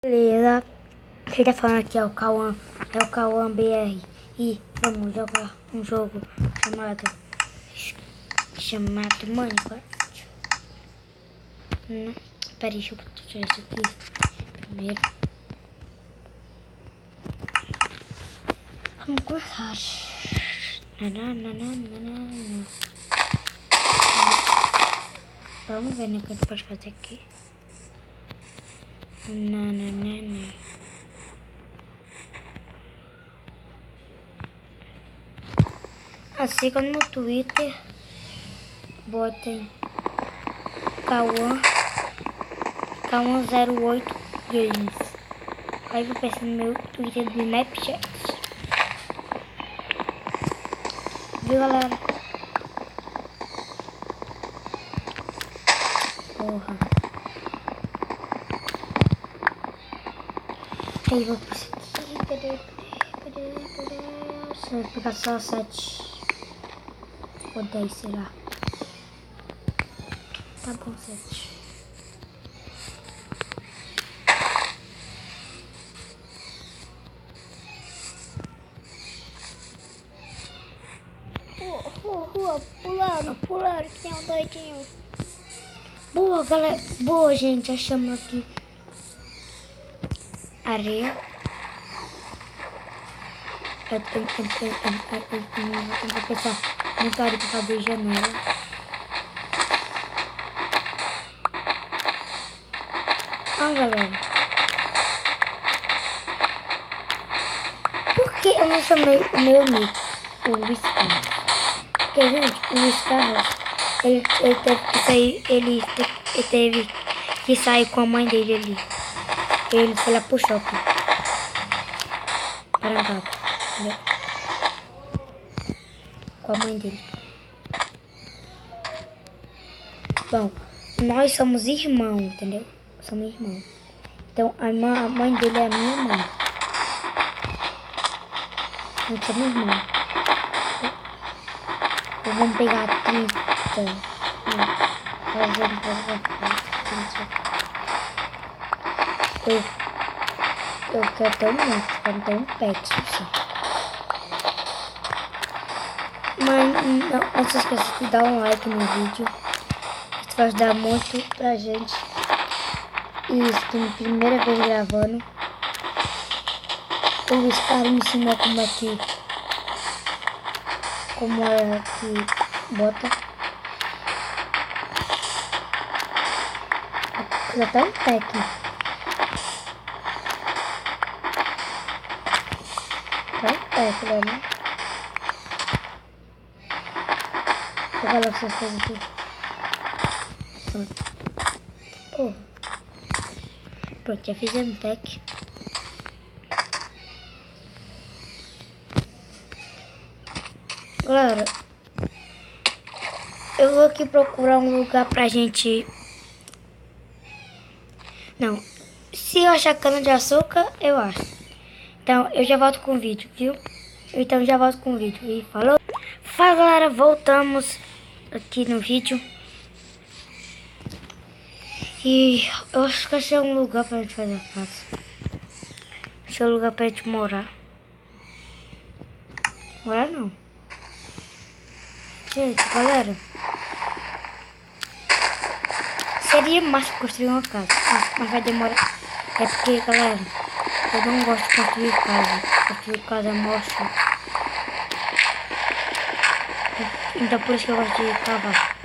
Beleza, quem tá falando aqui é o Cauã BR e vamos jogar um jogo chamado Minecraft. Peraí, deixa eu tirar isso aqui primeiro. Vamos começar. Vamos ver, né, o que a gente pode fazer aqui. Siga no Twitter, botem Cauã08 Games. Aí vou pensar no meu Twitter do Snapchat. Viu, galera? Porra. Aí vou pensar aqui. Cadê? Vou pegar só 7 ou 10, sei lá. Tá bom, 7. Rua, pulando, que tem um doidinho. Boa, galera. Boa, gente. Achamos aqui areia. Eu tenho que pensar muita área pra fazer janela. Galera. Por que eu não chamei o meu amigo, o Luiz Carlos? Porque, gente, o Luiz Carlos, ele teve que sair com a mãe dele ali. Ele foi lá pro shopping. Parangaba. Entendeu? Com a mãe dele. Bom, nós somos irmãos, entendeu? Somos irmãos. Então, a mãe dele é a minha mãe. Nós somos irmãos. Então, vamos pegar 30. Eu quero ter um monte, quero ter um pet, assim. Mas não se esqueça de dar um like no vídeo. Isso vai ajudar muito pra gente. Isso, que é a primeira vez gravando. O Luiz Carlos me ensinou como é que bota. Já tá um técnico. Tá um técnico, né? Vou colocar essas coisas aqui. Pronto, já fizemos um pack. Galera, eu vou aqui procurar um lugar pra gente... Não, se eu achar cana de açúcar, eu acho. Então, eu já volto com o vídeo, viu? Então, já volto com o vídeo. E falou! Fala, galera, voltamos aqui no vídeo. E eu acho que esse é um lugar pra gente fazer a casa. Esse é um lugar pra gente morar. Morar não. Gente, galera. Seria massa construir uma casa. Mas vai demorar. É porque, galera, eu não gosto de construir casa. Construir casa é mostra. Então por isso que eu gosto de cavar.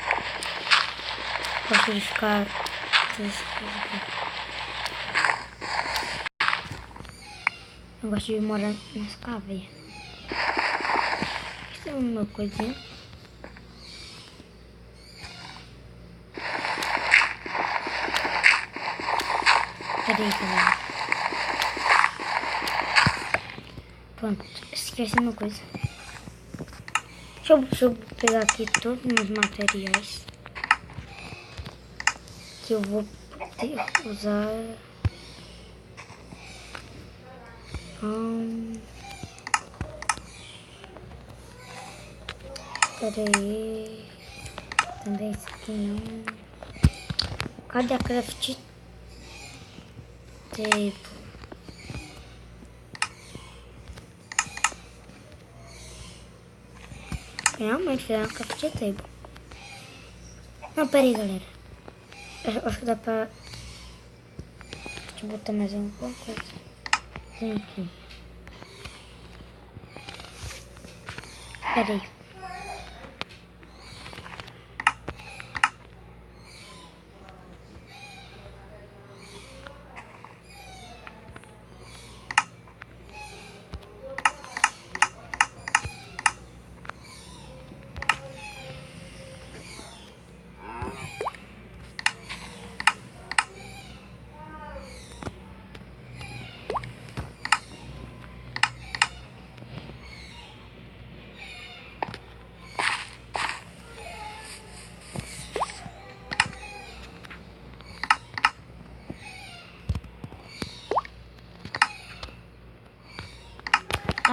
Gosto de ficar... Eu gosto de morar nas cavernas. Isso é uma coisinha. Peraí, galera. Pronto, esqueci uma coisa. Deixa eu pegar aqui todos os meus materiais. Que eu vou usar. Peraí. Também esse aqui não. Cadê a craft? table. Realmente fizeram um café table. Não, peraí, galera. Eu acho que dá pra... Deixa eu botar mais alguma coisa. Tem aqui. Peraí.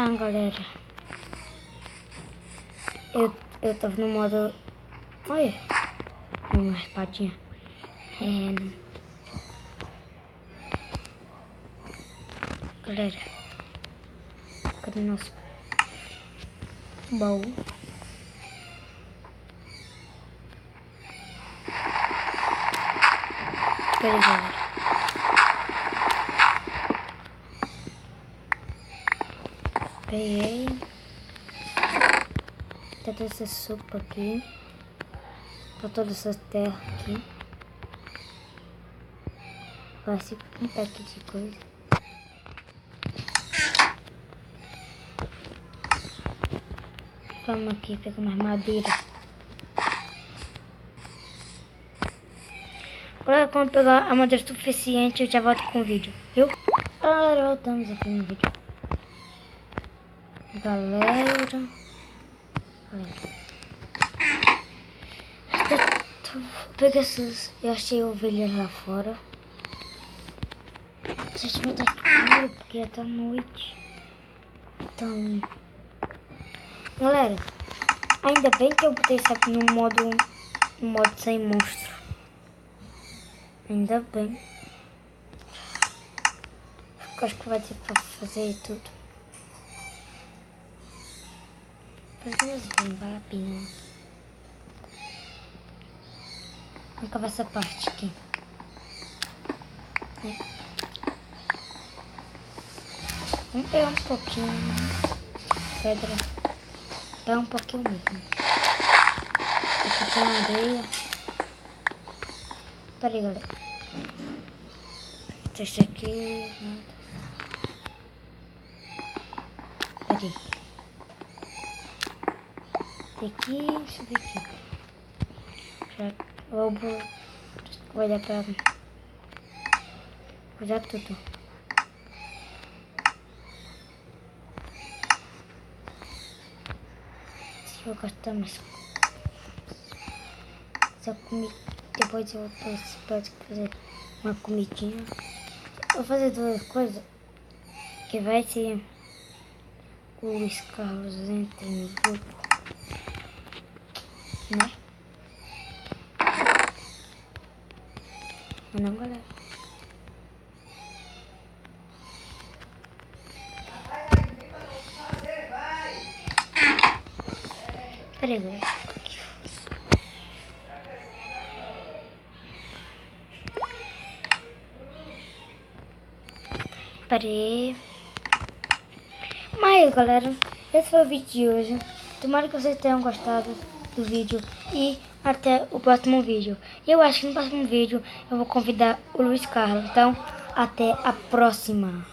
Ah, galera, eu tava no modo... Olha, uma raspadinha. Galera, cadê nosso baú? Peraí, galera. Peguei toda essa sopa aqui, pra toda essa terra aqui. Parece um pack de coisa. Vamos aqui pegar mais madeira. Agora quando pegar a madeira suficiente eu já volto com o vídeo, viu? Galera, voltamos aqui no vídeo. Galera. Peguei essas. Eu achei ovelhas lá fora. Deixa eu botar aqui porque tá noite. Então. Galera, ainda bem que eu botei isso aqui no modo sem monstro. Ainda bem. Acho que vai ter pra fazer tudo. Não vale a pena. Vamos acabar essa parte aqui. Vamos pegar um pouquinho de pedra. Pegar um pouquinho mesmo. Aqui tem areia. Peraí, galera. Deixa aqui. Peraí. Aqui, deixa eu ver aqui. Já vou dar pra usar tudo. Deixa eu gastar mais. Só comi. Depois eu vou fazer uma comidinha. Vou fazer duas coisas. Que vai ser o Luiz Carlos entra no grupo. Né? Não, galera. Peraí, galera. Peraí. Mas, galera, esse foi o vídeo de hoje. Tomara que vocês tenham gostado do vídeo e até o próximo vídeo. Eu acho que no próximo vídeo eu vou convidar o Luiz Carlos. Então, até a próxima.